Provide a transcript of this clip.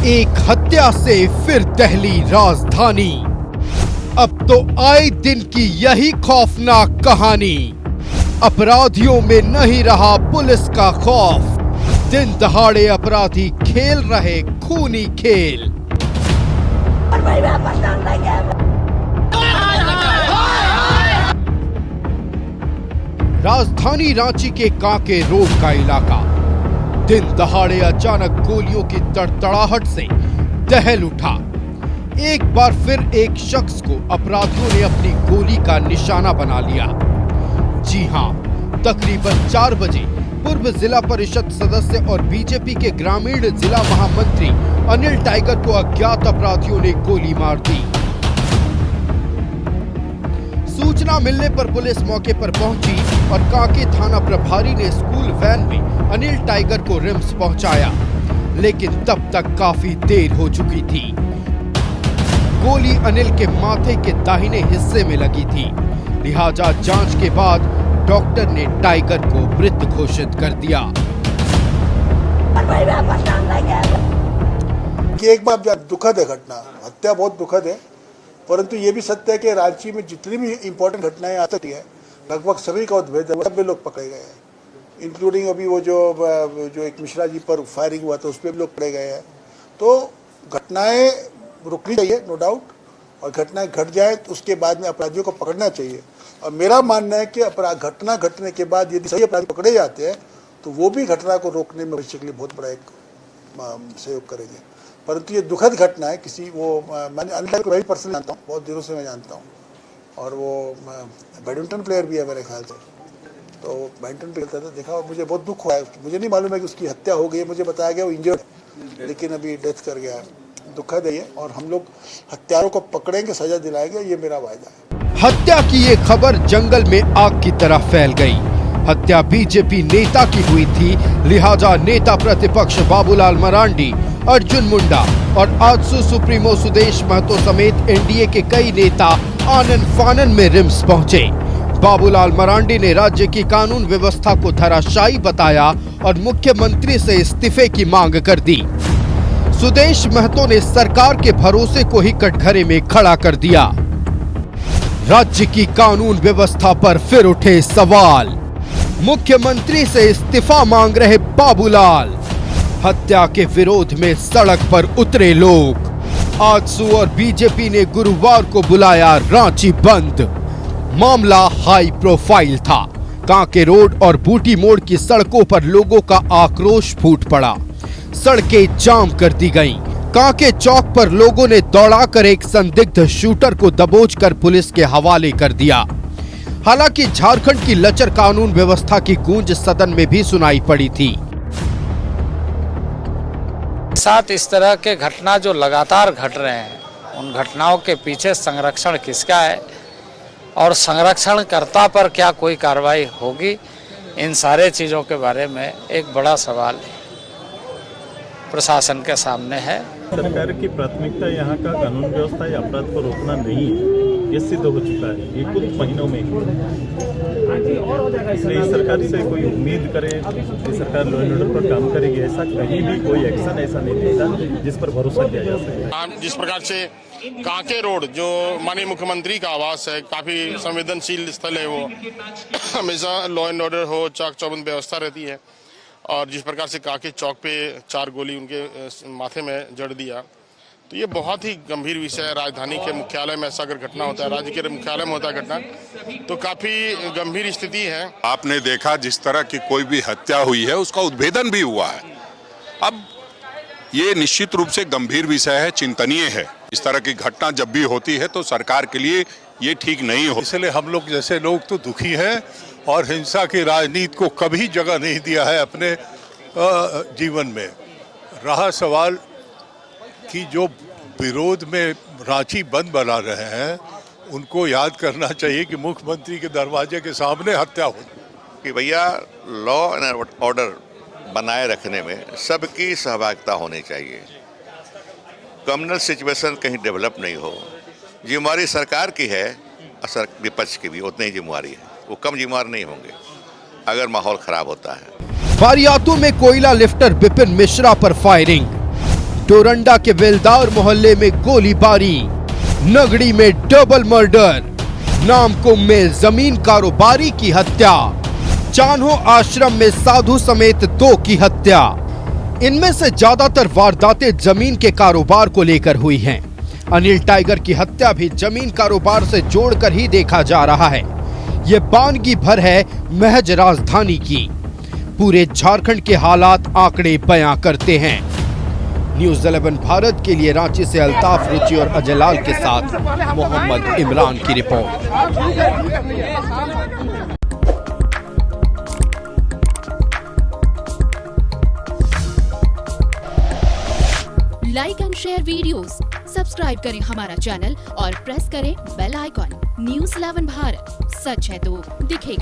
एक हत्या से फिर दहली राजधानी। अब तो आए दिन की यही खौफनाक कहानी। अपराधियों में नहीं रहा पुलिस का खौफ। दिन दहाड़े अपराधी खेल रहे खूनी खेल। राजधानी रांची के कांके रोड का इलाका दिन दहाड़े अचानक गोलियों की तड़तड़ाहट से दहल उठा। एक बार फिर एक शख्स को अपराधियों ने अपनी गोली का निशाना बना लिया। जी हां, तकरीबन 4 बजे पूर्व जिला परिषद सदस्य और बीजेपी के ग्रामीण जिला महामंत्री अनिल टाइगर को अज्ञात अपराधियों ने गोली मार दी। सूचना मिलने पर पुलिस मौके पर पहुंची और कांके थाना प्रभारी ने स्कूल वैन में अनिल टाइगर को रिम्स पहुंचाया, लेकिन तब तक काफी देर हो चुकी थी। गोली अनिल के माथे के दाहिने हिस्से में लगी थी, लिहाजा जांच के बाद डॉक्टर ने टाइगर को मृत घोषित कर दिया। एक बार दुखद है घटना, हत्या बहुत दुखद है, परंतु ये भी सत्य है कि रांची में जितनी भी इम्पोर्टेंट घटनाएं आती है लगभग सभी का उद्भेद है, सब लोग पकड़े गए हैं, इंक्लूडिंग अभी वो जो एक मिश्रा जी पर फायरिंग हुआ था उस पर भी लोग पकड़े गए हैं। तो घटनाएं रुकनी चाहिए, नो डाउट, और घटनाएं घट जाए तो उसके बाद में अपराधियों को पकड़ना चाहिए। और मेरा मानना है कि घटना घटने के बाद यदि सही अपराधी पकड़े जाते हैं तो वो भी घटना को रोकने में भविष्य के लिए बहुत बड़ा एक सहयोग करेंगे। परंतु ये दुखद घटना है। किसी वो मैंने अनिल को वही पर्सनली जानता हूँ, बहुत दिनों से मैं जानता हूँ, और वो बैडमिंटन प्लेयर भी है मेरे ख्याल से, तो बैडमिंटन खेलता था, देखा और मुझे बहुत दुख हुआ है। मुझे नहीं मालूम है कि उसकी हत्या हो गई है, मुझे बताया गया वो इंजर्ड, लेकिन अभी डेथ कर गया है। दुखद है ये, और हम लोग हत्यारों को पकड़ेंगे, सजा दिलाएंगे, ये मेरा वायदा है। हत्या की ये खबर जंगल में आग की तरह फैल गई। हत्या बीजेपी नेता की हुई थी, लिहाजा नेता प्रतिपक्ष बाबूलाल मरांडी, अर्जुन मुंडा और आजसू सुप्रीमो सुदेश महतो समेत एनडीए के कई नेता आनन फानन में रिम्स पहुंचे। बाबूलाल मरांडी ने राज्य की कानून व्यवस्था को धराशायी बताया और मुख्यमंत्री से इस्तीफे की मांग कर दी। सुदेश महतो ने सरकार के भरोसे को ही कटघरे में खड़ा कर दिया। राज्य की कानून व्यवस्था पर फिर उठे सवाल। मुख्यमंत्री से इस्तीफा मांग रहे बाबूलाल। हत्या के विरोध में सड़क पर उतरे लोग। आजसू और बीजेपी ने गुरुवार को बुलाया रांची बंद। मामला हाई प्रोफाइल था। कांके रोड और बूटी मोड़ की सड़कों पर लोगों का आक्रोश फूट पड़ा। सड़कें जाम कर दी गईं। कांके चौक पर लोगों ने दौड़ाकर एक संदिग्ध शूटर को दबोचकर पुलिस के हवाले कर दिया। हालांकि झारखंड की लचर कानून व्यवस्था की गूंज सदन में भी सुनाई पड़ी थी। साथ इस तरह के घटना जो लगातार घट रहे हैं, उन घटनाओं के पीछे संरक्षण किसका है और संरक्षणकर्ता पर क्या कोई कार्रवाई होगी, इन सारे चीज़ों के बारे में एक बड़ा सवाल प्रशासन के सामने है। सरकार की प्राथमिकता यहाँ का कानून व्यवस्था या अपराध को रोकना नहीं है, ये सिद्ध हो चुका है ये कुछ महीनों में। इसलिए इस सरकार से कोई उम्मीद करे कि सरकार लॉ एंड ऑर्डर पर काम करेगी, ऐसा कहीं भी कोई एक्शन ऐसा नहीं दिखता जिस पर भरोसा किया जा सके। जिस प्रकार से कांके रोड जो माननीय मुख्यमंत्री का आवास है, काफी संवेदनशील स्थल है, वो हमेशा लॉ एंड ऑर्डर हो, चाक चौबंद व्यवस्था रहती है, और जिस प्रकार से कांके चौक पे 4 गोली उनके माथे में जड़ दिया, तो ये बहुत ही गंभीर विषय है। राजधानी के मुख्यालय में ऐसा अगर घटना होता है, राज्य के मुख्यालय में होता है घटना, तो काफी गंभीर स्थिति है। आपने देखा जिस तरह की कोई भी हत्या हुई है उसका उद्भेदन भी हुआ है। अब ये निश्चित रूप से गंभीर विषय है, चिंतनीय है। इस तरह की घटना जब भी होती है तो सरकार के लिए ये ठीक नहीं हो। इसलिए हम लोग जैसे लोग तो दुखी हैं और हिंसा की राजनीति को कभी जगह नहीं दिया है अपने जीवन में। रहा सवाल कि जो विरोध में रांची बंद बना रहे हैं, उनको याद करना चाहिए कि मुख्यमंत्री के दरवाजे के सामने हत्या हो कि भैया लॉ एंड ऑर्डर बनाए रखने में सबकी सहभागिता होनी चाहिए। कम्युनल सिचुएशन कहीं डेवलप नहीं हो, जिम्मेवारी सरकार की है, विपक्ष की भी उतनी ही जिम्मेवारी है। वो कम जिम्मेवार नहीं होंगे अगर माहौल खराब होता है। बारियातू में कोयला लिफ्टर विपिन मिश्रा पर फायरिंग, डोरंडा के बेलदार मोहल्ले में गोलीबारी, नगड़ी में डबल मर्डर, नामकुम में जमीन कारोबारी की हत्या, चान्हो आश्रम में साधु समेत 2 की हत्या। इनमें से ज्यादातर वारदातें जमीन के कारोबार को लेकर हुई हैं। अनिल टाइगर की हत्या भी जमीन कारोबार से जोड़कर ही देखा जा रहा है। ये बानगी भर है महज राजधानी की। पूरे झारखंड के हालात आंकड़े बयां करते हैं। न्यूज़ 11 भारत के लिए रांची से अल्ताफ रुचि और अजय लाल के साथ मोहम्मद इमरान की report. Like and share videos, subscribe करें हमारा चैनल और प्रेस करें बेल आइकॉन। न्यूज़ 11 भारत, सच है तो दिखेगा।